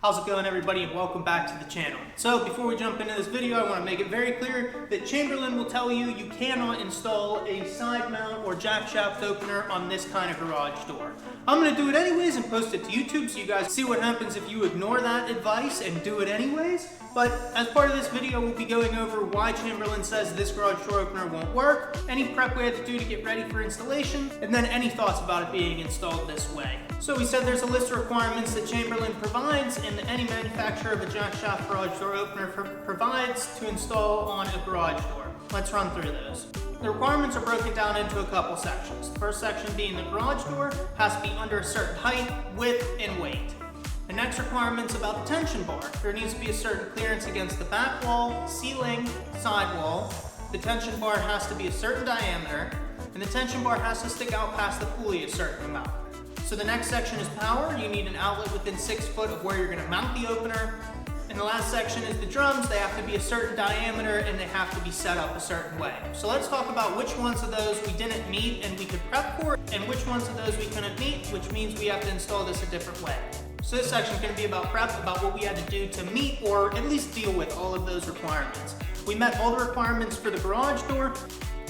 How's it going, everybody, and welcome back to the channel. So before we jump into this video, I want to make it very clear that Chamberlin will tell you you cannot install a side mount or jack shaft opener on this kind of garage door. I'm going to do it anyways and post it to YouTube so you guys see what happens if you ignore that advice and do it anyways. But as part of this video, we'll be going over why Chamberlin says this garage door opener won't work, any prep we had to do to get ready for installation, and then any thoughts about it being installed this way. So we said there's a list of requirements that Chamberlin provides and that any manufacturer of a jack shaft garage door opener provides to install on a garage door. Let's run through those. The requirements are broken down into a couple sections. The first section being the garage door has to be under a certain height, width, and weight. The next requirement's about the tension bar. There needs to be a certain clearance against the back wall, ceiling, side wall. The tension bar has to be a certain diameter, and the tension bar has to stick out past the pulley a certain amount. So the next section is power. You need an outlet within 6 foot of where you're going to mount the opener. And the last section is the drums. They have to be a certain diameter and they have to be set up a certain way. So let's talk about which ones of those we didn't meet and we could prep for, and which ones of those we couldn't meet, which means we have to install this a different way. So this section is going to be about prep, about what we had to do to meet or at least deal with all of those requirements. We met all the requirements for the garage door.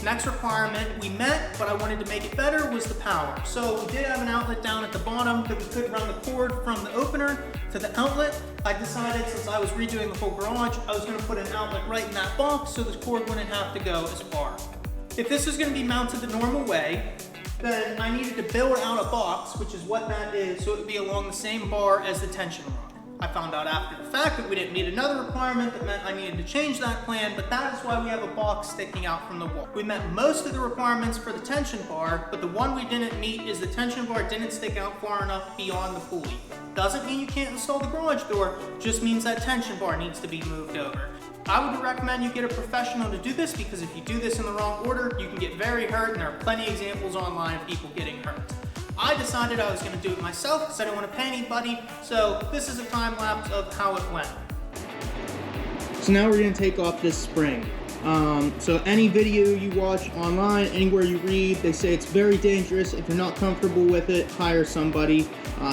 Next requirement we met, but I wanted to make it better, was the power. So we did have an outlet down at the bottom that we could run the cord from the opener to the outlet. I decided, since I was redoing the whole garage, I was going to put an outlet right in that box so the cord wouldn't have to go as far. If this is going to be mounted the normal way, then I needed to build out a box, which is what that is, so it would be along the same bar as the tension rod. I found out after the fact that we didn't meet another requirement that meant I needed to change that plan, but that is why we have a box sticking out from the wall. We met most of the requirements for the tension bar, but the one we didn't meet is the tension bar didn't stick out far enough beyond the pulley. Doesn't mean you can't install the garage door, just means that tension bar needs to be moved over. I would recommend you get a professional to do this, because if you do this in the wrong order, you can get very hurt, and there are plenty of examples online of people getting hurt. I decided I was going to do it myself because I didn't want to pay anybody, so this is a time lapse of how it went. So now we're going to take off this spring. So any video you watch online, anywhere you read, they say it's very dangerous. If you're not comfortable with it, hire somebody.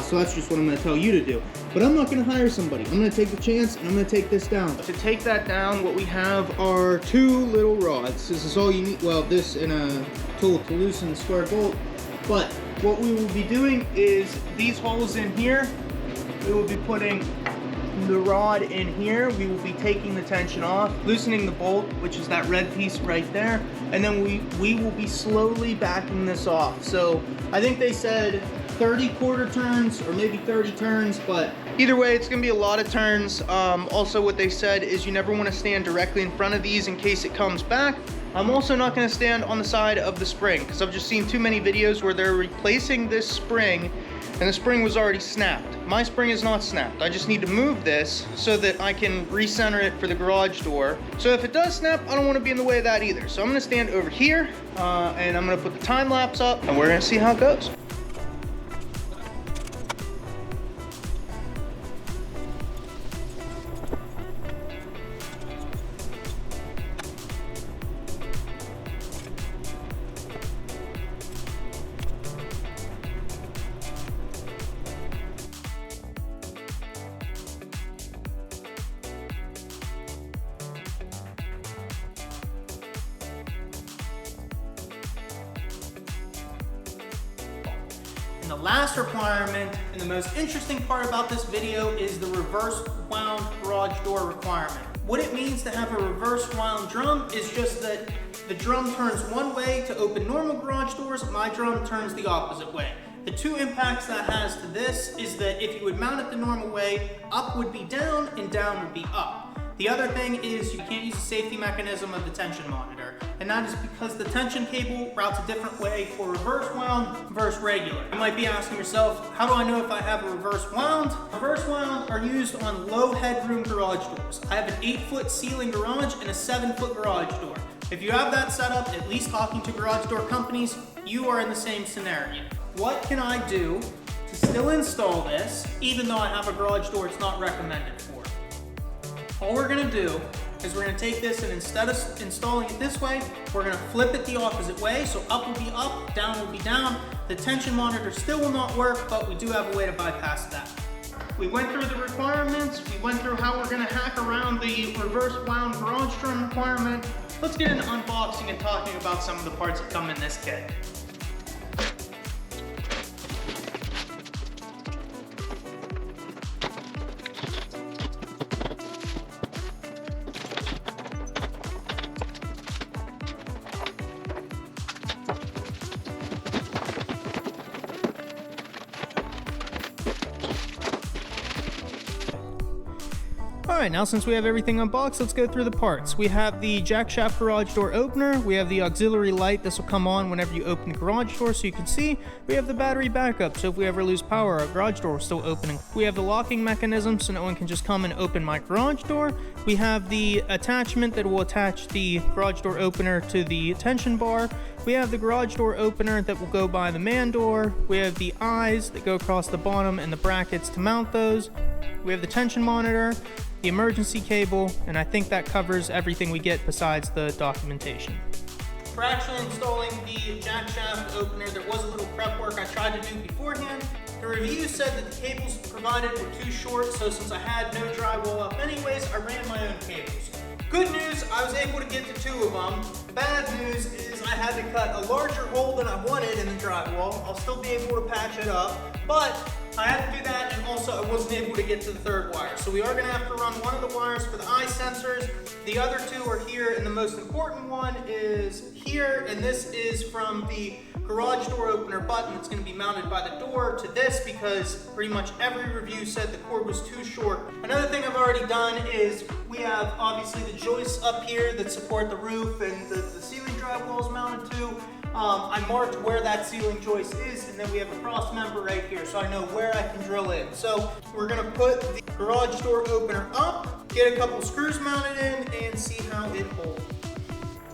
So that's just what I'm going to tell you to do. But I'm not going to hire somebody. I'm going to take the chance and I'm going to take this down. To take that down, what we have are 2 little rods. This is all you need. Well, this and a tool to loosen the square bolt. But what we will be doing is these holes in here, we will be putting the rod in here. We will be taking the tension off, loosening the bolt, which is that red piece right there, and then we will be slowly backing this off. So I think they said 30 quarter turns or maybe 30 turns, but either way it's gonna be a lot of turns. Also what they said is you never want to stand directly in front of these in case it comes back. I'm also not going to stand on the side of the spring because I've just seen too many videos where they're replacing this spring and the spring was already snapped. My spring is not snapped. I just need to move this so that I can recenter it for the garage door. So if it does snap, I don't want to be in the way of that either. So I'm going to stand over here and I'm going to put the time lapse up and we're going to see how it goes. And the last requirement, and the most interesting part about this video, is the reverse wound garage door requirement. What it means to have a reverse wound drum is just that the drum turns one way to open normal garage doors, my drum turns the opposite way. The 2 impacts that has to this is that if you would mount it the normal way, up would be down and down would be up. The other thing is you can't use the safety mechanism of the tension monitor, and that is because the tension cable routes a different way for reverse wound versus regular. You might be asking yourself, how do I know if I have a reverse wound? Reverse wound are used on low headroom garage doors. I have an 8-foot ceiling garage and a 7-foot garage door. If you have that set up, at least talking to garage door companies, you are in the same scenario. What can I do to still install this, even though I have a garage door it's not recommended for? All we're gonna do is we're gonna take this and instead of installing it this way, we're gonna flip it the opposite way. So up will be up, down will be down. The tension monitor still will not work, but we do have a way to bypass that. We went through the requirements, we went through how we're gonna hack around the reverse wound garage door requirement. Let's get into unboxing and talking about some of the parts that come in this kit. Alright, now since we have everything unboxed, let's go through the parts. We have the jackshaft garage door opener, we have the auxiliary light. This will come on whenever you open the garage door so you can see. We have the battery backup, so if we ever lose power, our garage door is still opening. We have the locking mechanism, so no one can just come and open my garage door. We have the attachment that will attach the garage door opener to the tension bar. We have the garage door opener that will go by the man door. We have the eyes that go across the bottom and the brackets to mount those. We have the tension monitor, the emergency cable, and I think that covers everything we get besides the documentation. For actually installing the jackshaft opener, there was a little prep work I tried to do beforehand. The review said that the cables provided were too short, so since I had no drywall up anyways, I ran my own cables. Good news, I was able to get to 2 of them. Bad news is I had to cut a larger hole than I wanted in the drywall. I'll still be able to patch it up, but I had to do that, and also I wasn't able to get to the 3rd wire. So we are going to have to run one of the wires for the eye sensors. The other 2 are here, and the most important one is here, and this is from the garage door opener button that's going to be mounted by the door to this, because pretty much every review said the cord was too short. Another thing I've already done is we have obviously the joists up here that support the roof and the ceiling drywall is mounted to. I marked where that ceiling joist is, and then we have a cross member right here, so I know where I can drill in. So we're gonna put the garage door opener up, get a couple screws mounted in, and see how it holds.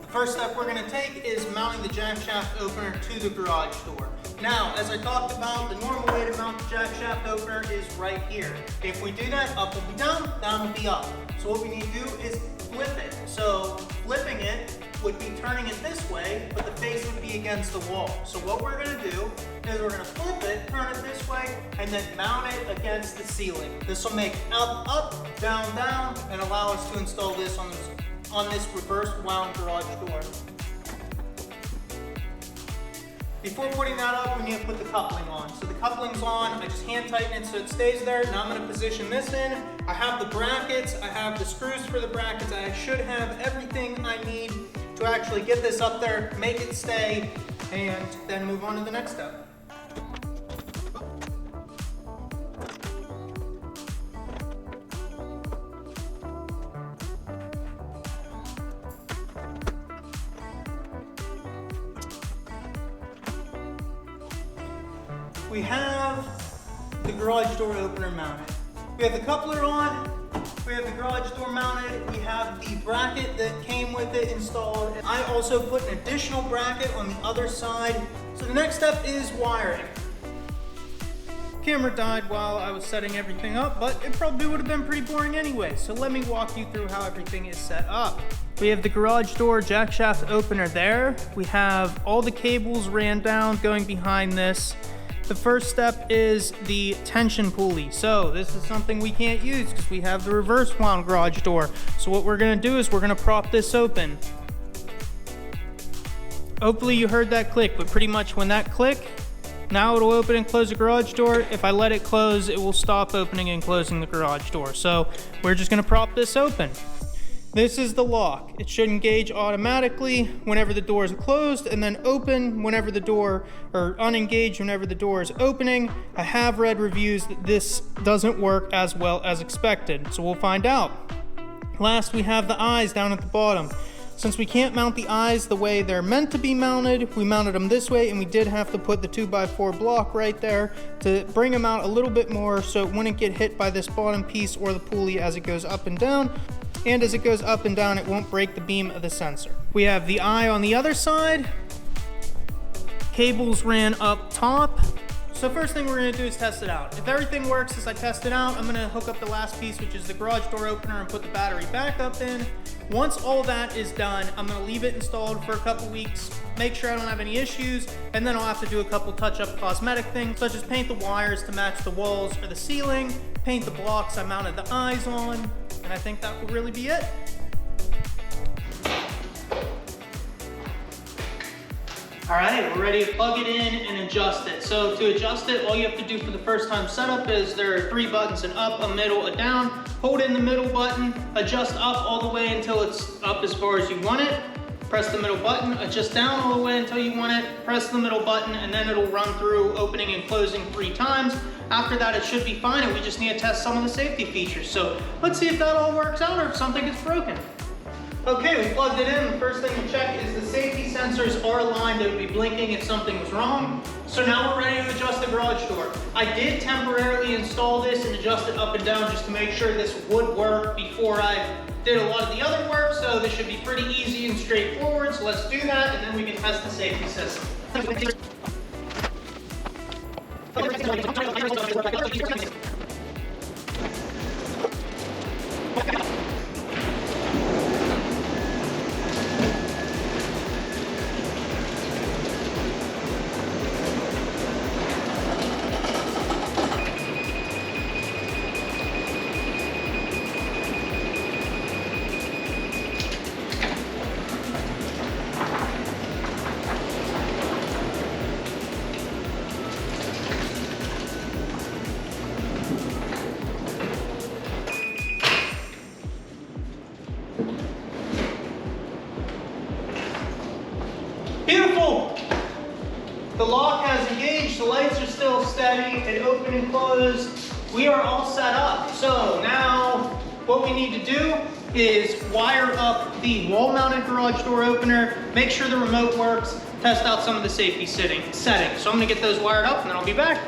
The first step we're gonna take is mounting the jackshaft opener to the garage door. Now, as I talked about, the normal way to mount the jackshaft opener is right here. If we do that, up will be down, down will be up. So what we need to do is flip it. So flipping it would be turning it this way, but the face would be against the wall. So what we're gonna do is we're gonna flip it, turn it this way, and then mount it against the ceiling. This will make up, up, down, down, and allow us to install this on this reverse wound garage door. Before putting that up, we need to put the coupling on. So the coupling's on, I just hand tighten it so it stays there. Now I'm gonna position this in. I have the brackets, I have the screws for the brackets, I should have everything I need to actually get this up there, make it stay, and then move on to the next step. We have the garage door opener mounted. We have the coupler on, we have the garage door mounted, we have the bracket that came with it installed. I also put an additional bracket on the other side. So the next step is wiring. Camera died while I was setting everything up, but it probably would have been pretty boring anyway. So let me walk you through how everything is set up. We have the garage door jackshaft opener there. We have all the cables ran down going behind this. The first step is the tension pulley. So this is something we can't use because we have the reverse wound garage door. So what we're gonna do is we're gonna prop this open. Hopefully you heard that click, but pretty much when that click, now it'll open and close the garage door. If I let it close, it will stop opening and closing the garage door. So we're just gonna prop this open. This is the lock. It should engage automatically whenever the door is closed and then open whenever the door, or unengage whenever the door is opening. I have read reviews that this doesn't work as well as expected, so we'll find out. Last, we have the eyes down at the bottom. Since we can't mount the eyes the way they're meant to be mounted, we mounted them this way, and we did have to put the 2x4 block right there to bring them out a little bit more so it wouldn't get hit by this bottom piece or the pulley as it goes up and down. And as it goes up and down, it won't break the beam of the sensor. We have the eye on the other side. Cables ran up top. So first thing we're gonna do is test it out. If everything works as I test it out, I'm gonna hook up the last piece, which is the garage door opener, and put the battery backup in. Once all that is done, I'm gonna leave it installed for a couple weeks, make sure I don't have any issues, and then I'll have to do a couple touch-up cosmetic things, such as paint the wires to match the walls or the ceiling, paint the blocks I mounted the eyes on, and I think that will really be it. All right, we're ready to plug it in and adjust it. So to adjust it, all you have to do for the first time setup is there are 3 buttons, an up, a middle, a down. Hold in the middle button, adjust up all the way until it's up as far as you want it. Press the middle button, adjust down all the way until you want it, press the middle button, and then it'll run through opening and closing 3 times. After that, it should be fine, and we just need to test some of the safety features. So let's see if that all works out or if something gets broken. Okay, we plugged it in. The first thing to check is the safety sensors are aligned. They would be blinking if something was wrong. So now we're ready to adjust the garage door. I did temporarily install this and adjust it up and down just to make sure this would work before I did a lot of the other work. So this should be pretty easy and straightforward. So let's do that, and then we can test the safety system. Beautiful! The lock has engaged, the lights are still steady, and open and close. We are all set up. So now what we need to do is wire up the wall-mounted garage door opener, make sure the remote works, test out some of the safety settings. So I'm gonna get those wired up and then I'll be back.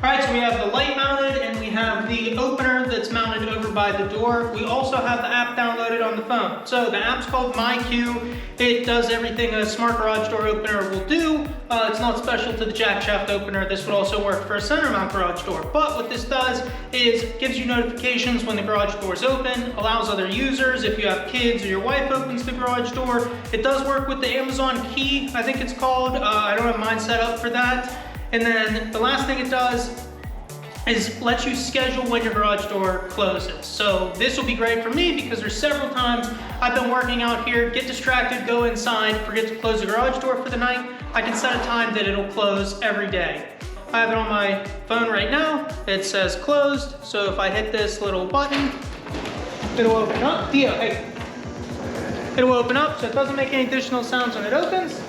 All right, so we have the light mounted and we have the opener that's mounted over by the door. We also have the app downloaded on the phone. So the app's called MyQ. It does everything a smart garage door opener will do. It's not special to the jackshaft opener. This would also work for a center mount garage door. But what this does is gives you notifications when the garage door is open, allows other users, if you have kids or your wife opens the garage door. It does work with the Amazon key, I think it's called. I don't have mine set up for that. And then the last thing it does is lets you schedule when your garage door closes. So this will be great for me because there's several times I've been working out here, get distracted, go inside, forget to close the garage door for the night. I can set a time that it'll close every day. I have it on my phone right now. It says closed. So if I hit this little button, it'll open up. Theo, hey. It'll open up, so it doesn't make any additional sounds when it opens.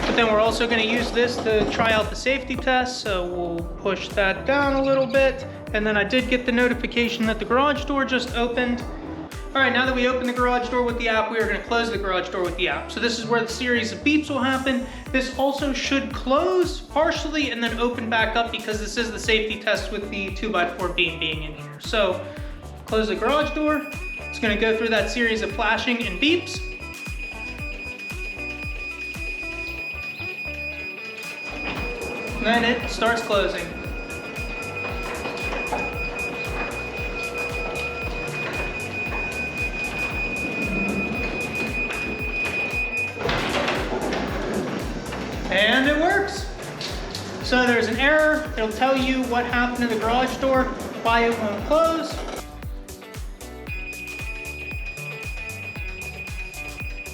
But then we're also going to use this to try out the safety test, so we'll push that down a little bit. And then I did get the notification that the garage door just opened. All right, now that we open the garage door with the app, we are going to close the garage door with the app. So this is where the series of beeps will happen. This also should close partially and then open back up because this is the safety test with the 2x4 beam being in here. So close the garage door. It's going to go through that series of flashing and beeps. And then it starts closing. And it works. So there's an error. It'll tell you what happened to the garage door, why it won't close.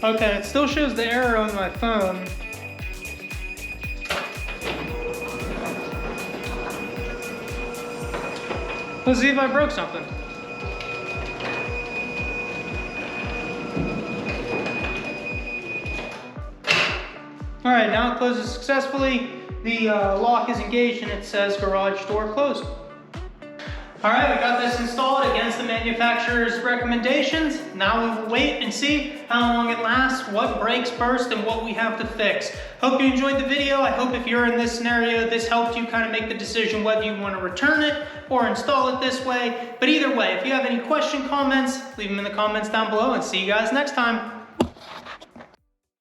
Okay, it still shows the error on my phone. Let's see if I broke something. All right, now it closes successfully. The lock is engaged and it says garage door closed. All right, we got this installed against the manufacturer's recommendations. Now we will wait and see how long it lasts, what breaks first, and what we have to fix. Hope you enjoyed the video. I hope if you're in this scenario, this helped you kind of make the decision whether you want to return it or install it this way. But either way, if you have any question, comments, leave them in the comments down below, and see you guys next time.